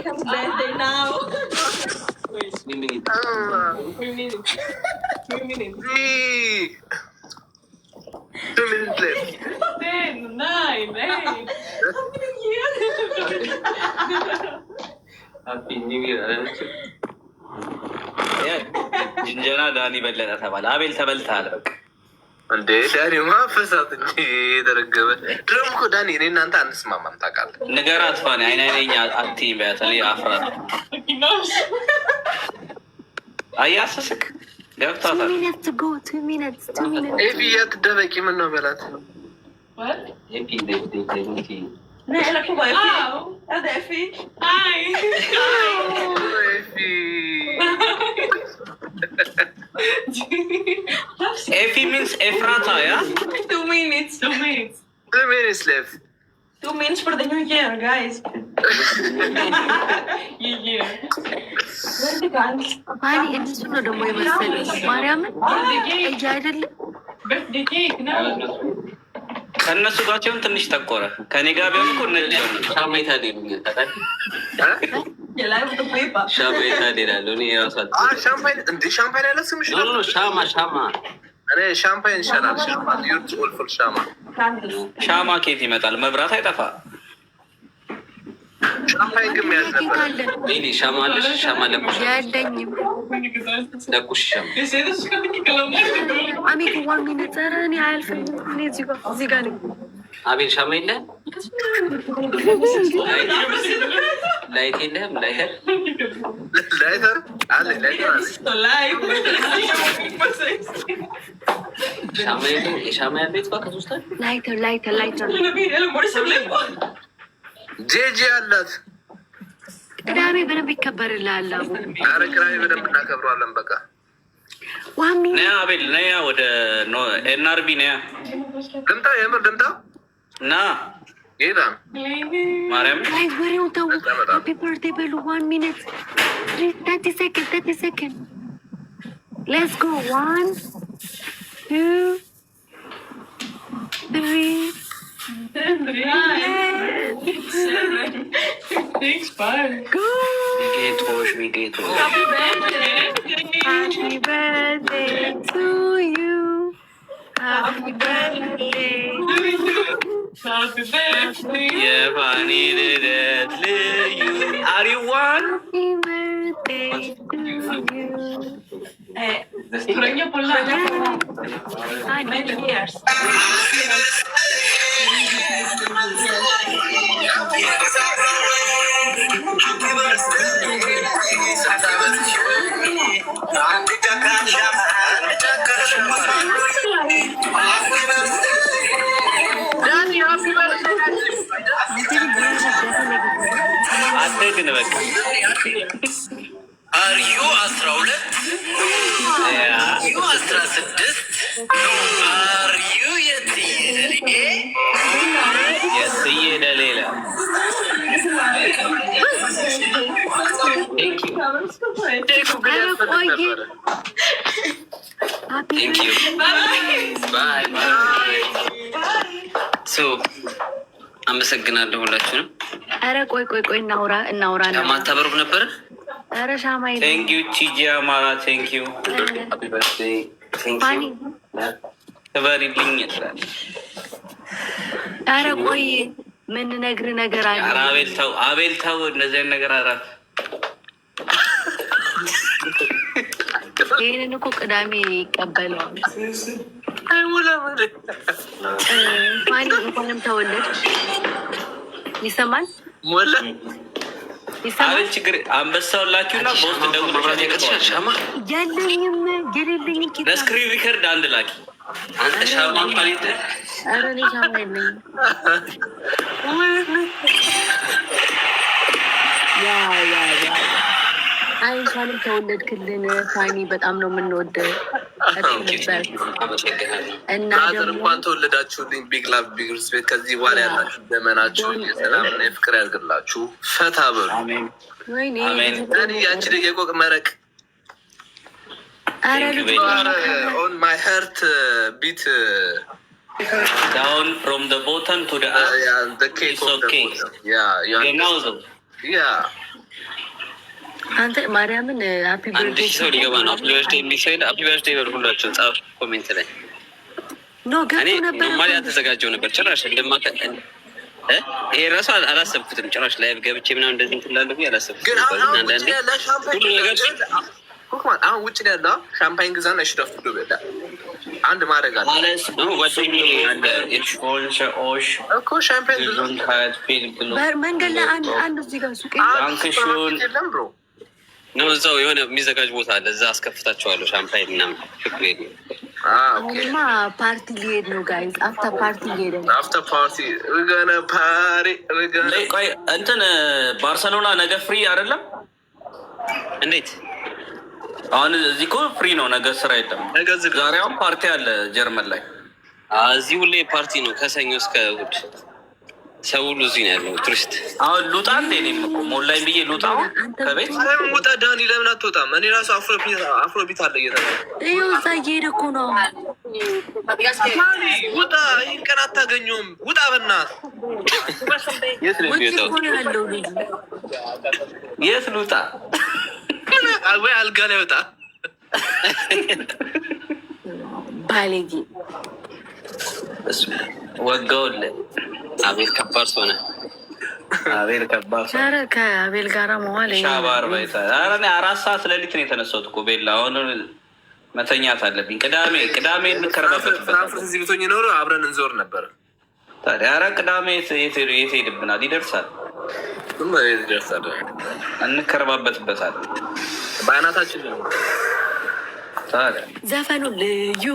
happy birthday now. Wait, 3 minutes. 3 minutes. 3 minutes. 2 minutes left. 10, 9, 8. Happy New Year. Happy New Year. ጅንጀና ዳኒ በለጠ ተባለ። አቤል ተበልተሃል። በቃ እንዴ ዳኒ ማፈሳት እንጂ የተረገበ ድሮም እኮ ዳኒ እኔ እናንተ አንስማማም ታውቃለህ። ንገራት ፋኒ አይን አይነኛ አትይም ቢያት እኔ አፍራት አያስስክ ገብታታል። ኤፊ እያትደበቂ ምን ነው በላት ኤፊ Effie means Efrata, yeah? 2 minutes. 2 minutes left. 2 minutes for the new year, guys. Yeah. Where's the guns? Hani እነሱ ነው ደግሞ የመሰለኝ ማርያምን እጅ አይደለም Birthday cake, no. ከእነሱ ጋር ሲሆን ትንሽ ጠቆረ። ከኔ ጋር ቢሆን እኮ ነጭ ሻማ የታደሉኛል ታውቃለህ? ሻማ የታደላለሁ እኔ የራሳት ሻምፓይን እንደ ሻምፓይን ያለ ስምሽ ነው። ሻማ እኔ ሻምፓይን ይሻላል። ሻማ ዩርት ኦልፉል ሻማ ኬት ይመጣል? መብራት አይጠፋ። ሻምፓይን ግን ያዝ ነበር። ሌሊ ሻማ አለሽ? ሻማ ለኩሽ ያለኝም ለኩሽ ሻማ አሚክ ዋን ሚኒት ኧረ እኔ አያልፍም። እኔ እዚህ ጋር ነኝ። አቤል ሻማ የለ ላይት የለህም? ላይተር አለ ላይተር ሻማ የለ የሻማ ያቤት ባከ ውስጥ ላይተር ጄጄ አላት። ቅዳሜ በደንብ ይከበርልሃል። ኧረ ቅዳሜ በደንብ እናከብረዋለን። በቃ ዋሚ ነያ አቤል ነያ ወደ ኤንአርቢ ነያ ልምጣ፣ የምር ልምጣ እና ጌታ ማርያም ላይ ወሬውን ተው። ሃፒ በርዝዴይ በሉ። 1 minute 30 seconds let's go 1 2 3 go. ሚጌቶሽ Happy birthday to you. Happy birthday. የፋኒ ልደት ልዩ አሪዋን Happy birthday to you. Many years. አትግን በቃ አርዩ 12 አርዩ 16 አርዩ የትዬ ለሌላ አመሰግናለሁ ሁላችሁንም። ኧረ ቆይ እናውራ ማታበሩት ነበረ። ኧረ ሻማ ቴንክ ዩ ቺጂ አማራ ቴንክ ዩ ሃፒ በርዝዴይ ቴንክ ዩ ተባሪልኝ ይላል። ኧረ ቆይ ምን ነግር ነገር አለ። ኧረ አቤል ተው እንደዚህ አይነት ነገር አራት ይሄንን እኮ ቅዳሜ ይቀበለዋል። ፋኒ እንኳንም ተወለድሽ። ይሰማል አቤል ችግር አንበሳውን ላኪውና በውስጥ ደውል ሻማ የለኝም ለስክሪን ሪከርድ አንድ ላኪ አንተ ሻማ እንኳን የለ። ኧረ እኔ ሻማ የለኝም። አይ እንኳንም ተወለድክልን ፋኒ፣ በጣም ነው የምንወደው። እና እንኳን ተወለዳችሁልኝ። ቢግ ላቭ ቢግ ሪስፔክት። ከዚህ በኋላ ያላችሁ ዘመናችሁ የሰላምና የፍቅር ያድርግላችሁ። ፈታ በሉ። ያንቺ ደግ የቆቅ መረቅ ኦን ማይ ሄርት ቢት down from the bottom to the earth. the cake it's okay. Yeah, genau so. ያ አንተ ማርያምን ሃፒ አንድ ሺህ ሰው ሊገባ ነው። ሃፒ በርዝዴ የሚሰይድ ሃፒ በርዝዴ ሁላችሁን ጻፉ ኮሜንት ላይ። ኖ ገቡ ነበር ኖርማሊ አልተዘጋጀው ነበር ጭራሽ እንደማከ ይሄ ራሱ አላሰብኩትም ጭራሽ ላይቭ ገብቼ ምናምን እንደዚህ እንትን ላለሁ አላሰብኩትም። ግን አንዳንዴ ሁሉ ነገር አሁን ውጭ ላይ ያለው ሻምፓኝ ግዛና እሽዳፍ ዶ በዳ አንድ ማድረግ አለ ማለት ነው። ወጥኝ አንድ ኢንሹራንስ ኦሽ እኮ ሻምፓኝ ግዛ መንገድ ላይ አንድ እዚህ ጋር ሱቅ አንክሹን የለም ብሮ ነው። እዛው የሆነ የሚዘጋጅ ቦታ አለ። እዛ አስከፍታቸዋለሁ ሻምፓኝ ምናምን ችግር የለም። አሁንማ ፓርቲ ሊሄድ ነው ጋይዝ። አፍተር ፓርቲ ሊሄድ ነው። አፍተር ፓርቲ ወገነ ፓሪ ወገነ ቆይ እንትን ባርሰሎና ነገ ፍሪ አይደለም? እንዴት አሁን እዚህ እኮ ፍሪ ነው። ነገ ስራ የለም። ነገ ዛሬ አሁን ፓርቲ አለ ጀርመን ላይ። እዚህ ሁሌ ፓርቲ ነው ከሰኞ እስከ እሑድ። ሰው ሁሉ እዚህ ነው ያለው ቱሪስት። አሁን ሉጣ እንዴ እኔም እኮ ሞላኝ ብዬ ሉጣ ከቤት ለምን ውጣ ዳኒ ለምን አትወጣም? እኔ ራሱ አፍሮቢት አለ እየተባለ ይኸው እዛ እየሄደ እኮ ነው። ውጣ፣ ይህን ቀን አታገኘውም። ውጣ በእናትህ። የት ነው የሚወጣው? ያለው ልጅ የት ልውጣ? ወይ አልጋ ላይ ወጣ። ባለጌ ወጋውልህ። አቤል ከባድ ሰው ነህ። አቤል ከባድ ሰው። ኧረ ከአቤል ጋራ መዋል ሻባር ባይታ። ኧረ እኔ 4 ሰዓት ሌሊት ነው የተነሳሁት እኮ ቤላ። አሁን መተኛት አለብኝ። ቅዳሜ እንከረባበት ፍራንስ እዚህ ብቶኝ ኖሮ አብረን እንዞር ነበር። ታዲያ ኧረ ቅዳሜ የት ሄድብናል? ይደርሳል እንከረባበትበታል። በአናታችን ነው። ታዲያ ዘፈኑ ልዩ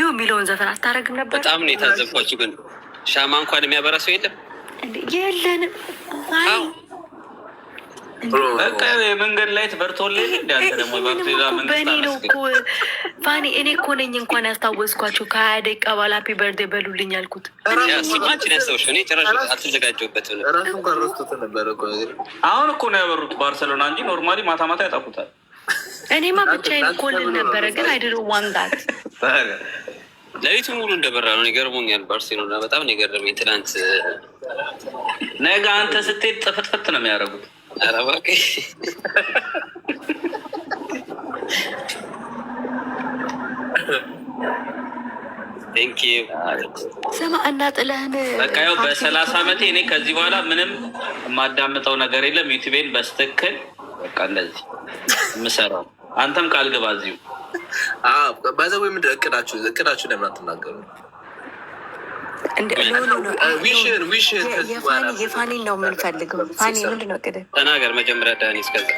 የሚለውን ዘፈን አታረግም ነበር? በጣም ነው የታዘብኳችሁ። ግን ሻማ እንኳን የሚያበራ ሰው የለም። የለንም። በቃ የመንገድ ላይ ትበርቶልኝ እንዳንተ ደግሞ በእኔ ነው እኮ ፋኒ። እኔ እኮ ነኝ እንኳን ያስታወስኳቸው ከ20 ደቂቃ በኋላ ሃፒ በርዴ በሉልኝ ያልኩት። ሲማችን ያስታውሽ እኔ ጭራሽ አልተዘጋጀሁበትም። አሁን እኮ ነው ያበሩት ባርሰሎና እንጂ ኖርማሊ ማታ ማታ ያጠፉታል። እኔማ ብቻዬን እኮ ልል ነበረ ግን አይደል ዋንዳት ለሊቱ ሙሉ እንደበራ ነው። ይገርሞኛል። ባርሴሎና በጣም ነው የገረመኝ ትናንት። ነገ አንተ ስትሄድ ጥፍትፍት ነው የሚያደርጉት። ኧረ እባክህ ቴንክ ዩ። ስማ እና ጥለህን በቃ ያው በ30 ዓመቴ እኔ ከዚህ በኋላ ምንም የማዳምጠው ነገር የለም። ዩቲቤን በስትክክል በቃ እንደዚህ የምሰራው። አንተም ቃል ግባ እዚሁ። ባይዘው ምንድን እቅዳችሁ ለምን አትናገሩ? የፋኒን ነው የምንፈልገው። ፋኒ ምንድን ነው እቅድህ? ተናገር መጀመሪያ ዳኒ። እስከዛ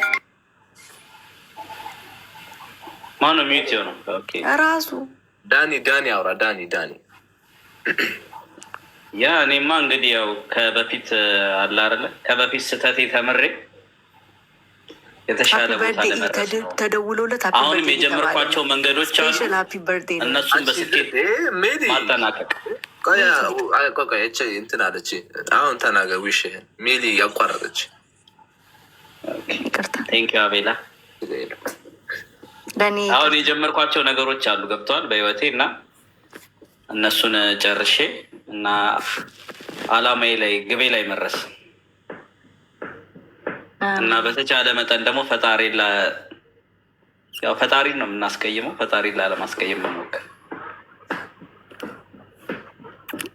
ማነው ሚዩት የሆነው? ራሱ ዳኒ አውራ። ዳኒ ያ እኔማ እንግዲህ ያው ከበፊት አለ አይደለ ከበፊት ስህተቴ ተምሬ የተሻለ ቦታ ለመድረስ ተደውሎለት አሁንም የጀመርኳቸው መንገዶች አሉ። እነሱን በስኬት ማጠናቀቅ። ቆይ እንትን አለች። አሁን ተናገር። ዊሽህን ሜሊ ያቋረጠች። ቴንኪው አቤላ። አሁን የጀመርኳቸው ነገሮች አሉ ገብተዋል በህይወቴ እና እነሱን ጨርሼ እና አላማዬ ላይ ግቤ ላይ መድረስ እና በተቻለ መጠን ደግሞ ፈጣሪን ነው የምናስቀይመው። ፈጣሪን ላለማስቀየም መሞከር።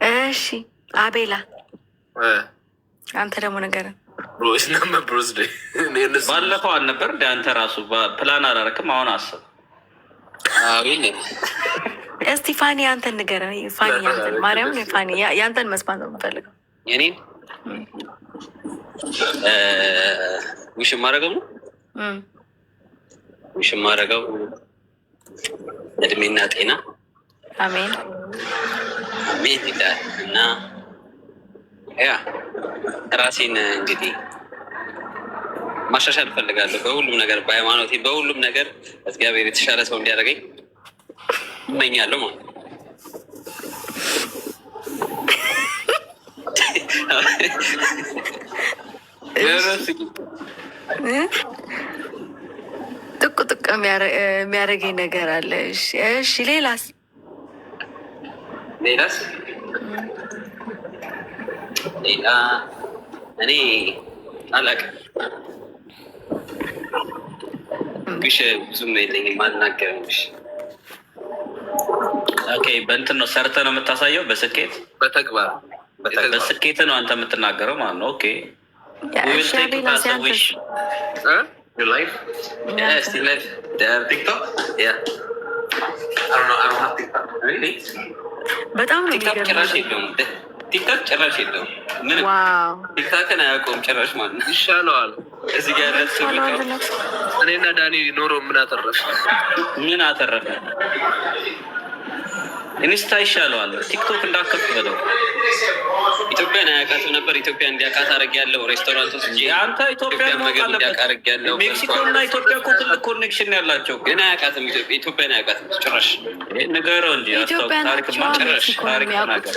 እሺ አቤላ አንተ ደግሞ ነገር ባለፈው አልነበር እንደ አንተ ራሱ ፕላን አላረክም። አሁን አስብ። እስቲ ፋኒ አንተን ንገረን። ፋኒ አንተን ማርያምን ፋኒ ያንተን መስማት ነው የምፈልገው። የኔን ውሽ ማረገው ነው ውሽ ማረገው እድሜና ጤና አሜን አሜን ይላል እና ያ ራሴን እንግዲህ ማሻሻል እፈልጋለሁ በሁሉም ነገር፣ በሃይማኖቴ፣ በሁሉም ነገር እግዚአብሔር የተሻለ ሰው እንዲያደርገኝ እመኛለሁ ማለት ነው። ጥቅ የሚያደርገኝ ነገር አለ። እሺ ሌላስ ሌላ እኔ አላውቅም። ግሽ ብዙም የለኝም አልናገርም። ኦኬ በእንትን ነው ሰርተህ ነው የምታሳየው? በስኬት በተግባር በስኬት ነው አንተ የምትናገረው ማለት ነው። ኦኬ በጣም ነው ጭራሽ የለውም። ቲክታክ ጭራሽ የለውም። ምንም ቲክታክን አያውቀውም ጭራሽ ማለት ነው። ይሻለዋል። እዚህ ጋር ያለ እኔና ዳኒ ኖሮ ምን አተረፈ? ምን አተረፈ? ኢንስታ ይሻለዋል። ቲክቶክ እንዳከፍት በለው። ኢትዮጵያን አያውቃትም ነበር። ኢትዮጵያ እንዲያውቃት አደርጊያለሁ። ሬስቶራንቶች አንተ ኢትዮጵያ ምግብ እንዲያውቅ አደርጊያለሁ። ሜክሲኮ እና ኢትዮጵያ እኮ ትልቅ ኮኔክሽን ያላቸው ግን አያውቃትም። ኢትዮጵያን አያውቃትም ጭራሽ። ንገረው እንጂ ታሪክማ ጭራሽ ታሪክ ነገር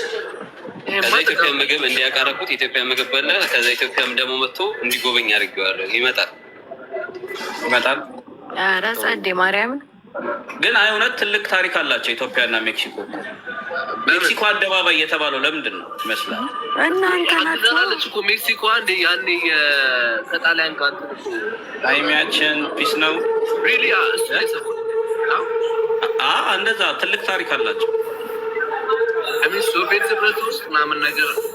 ከዛ ኢትዮጵያ ምግብ እንዲያቀረቡት ኢትዮጵያ ምግብ በላ። ከዛ ኢትዮጵያም ደግሞ መጥቶ እንዲጎበኝ አድርጌዋለሁ። ይመጣል። ራስ አዴ ማርያምን ግን አይ እውነት ትልቅ ታሪክ አላቸው ኢትዮጵያና ሜክሲኮ። ሜክሲኮ አደባባይ የተባለው ለምንድን ነው ይመስላል? እናንተ ናችሁ እኮ ሜክሲኮ አንድ ያኔ ከጣሊያን ጋር አይሚያችን ፒስ ነው ሪሊ እንደዛ ትልቅ ታሪክ አላቸው። ሶቪየት ህብረት ውስጥ ምናምን ነገር እሱ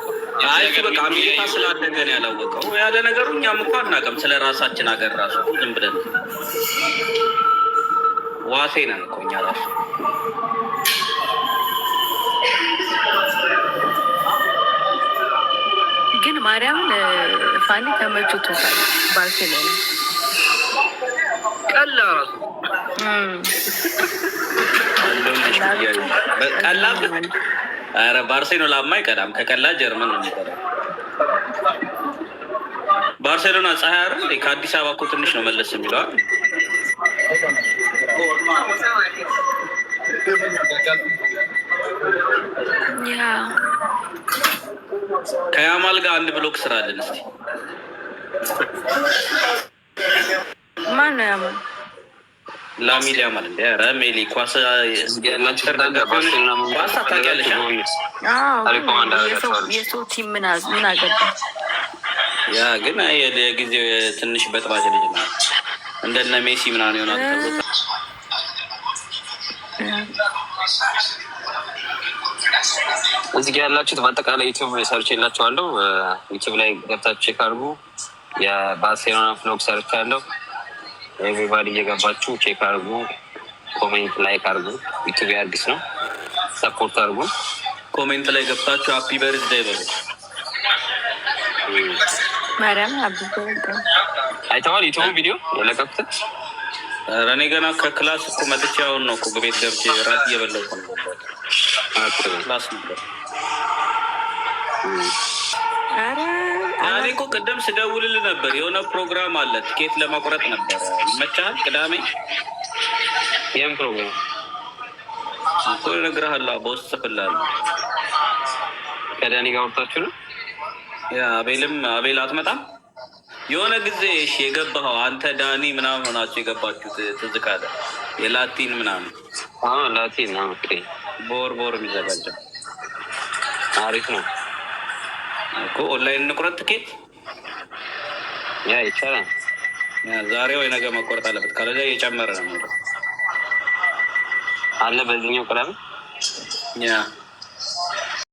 በቃ አሜሪካ ስላደገን ያላወቀው ያለ ነገሩ እኛም እኮ አናውቅም። ስለ ራሳችን ሀገር ራሱ ዝም ብለን ዋሴ ነን እኮ እኛ ራሱ። ግን ማርያምን ፋኒ ተመችቶታል። ባርሴሎና ቀላ ራሱ ቀላ ኧረ ባርሴሎናማ አይቀዳም። ከቀላ ጀርመን ነው የሚቀዳው። ባርሴሎና ፀሐይ አይደል? ከአዲስ አበባ እኮ ትንሽ ነው መለስ የሚለዋል። ከያማል ጋር አንድ ብሎክ ስራለን እስኪ። ማነው ያማል? ላሚን ያማል እንደ ኧረ ሜሊ ኳስ ታውቂያለሽ? የሰው ቲም ምን አገባ? ያ ግን የጊዜው ትንሽ በጥባጭ ልጅ ነው። እንደነ ሜሲ ምናምን ይሆናል ተብሎ እዚህ ጋር ያላችሁት በአጠቃላይ ዩቲዩብ ሰርች የላችኋለሁ። ዩቲዩብ ላይ ገብታችሁ ቼክ አድርጉ። የባርሴሎና ፍሎግ ሰርች ያለው ኤቭሪባዲ እየገባችሁ ቼክ አድርጉ። ኮሜንት ላይክ አድርጉ። ዩቲዩብ አዲስ ነው፣ ሰፖርት አድርጉ። ኮሜንት ላይ ገብታችሁ ሃፒ በርዝዴይ በሉ። ማርያም ሃፒ በርዝዴይ አይተዋል? ዩቲዩብ ቪዲዮ የለቀኩት እኔ ገና ከክላስ እኮ መጥቼ አሁን ነው እኮ በቤት ገብቼ ራት እየበላሁ ነው። ክላስ ነበር። እኔ እኮ ቅድም ስደውልልህ ነበር። የሆነ ፕሮግራም አለ ቲኬት ለመቁረጥ ነበር። ይመችሃል? ቅዳሜ ይህም ፕሮግራም እኮ እነግርሃለሁ። በውስጥ ጽፍልሃለሁ። ከዳኒ ጋር ወርታችሁ ነው? ያ አቤል አትመጣም? የሆነ ጊዜ እሺ የገባኸው አንተ ዳኒ ምናምን ሆናችሁ የገባችሁት ትዝ ካለ የላቲን ምናምን ላቲን ነው ቦር የሚዘጋጀው አሪፍ ነው እኮ። ኦንላይን እንቁረጥ ትኬት ያ ይቻላል። ዛሬ ወይ ነገ መቆረጥ አለበት። ካለዛ እየጨመረ ነው አለ በዚህኛው ቅዳሜ ያ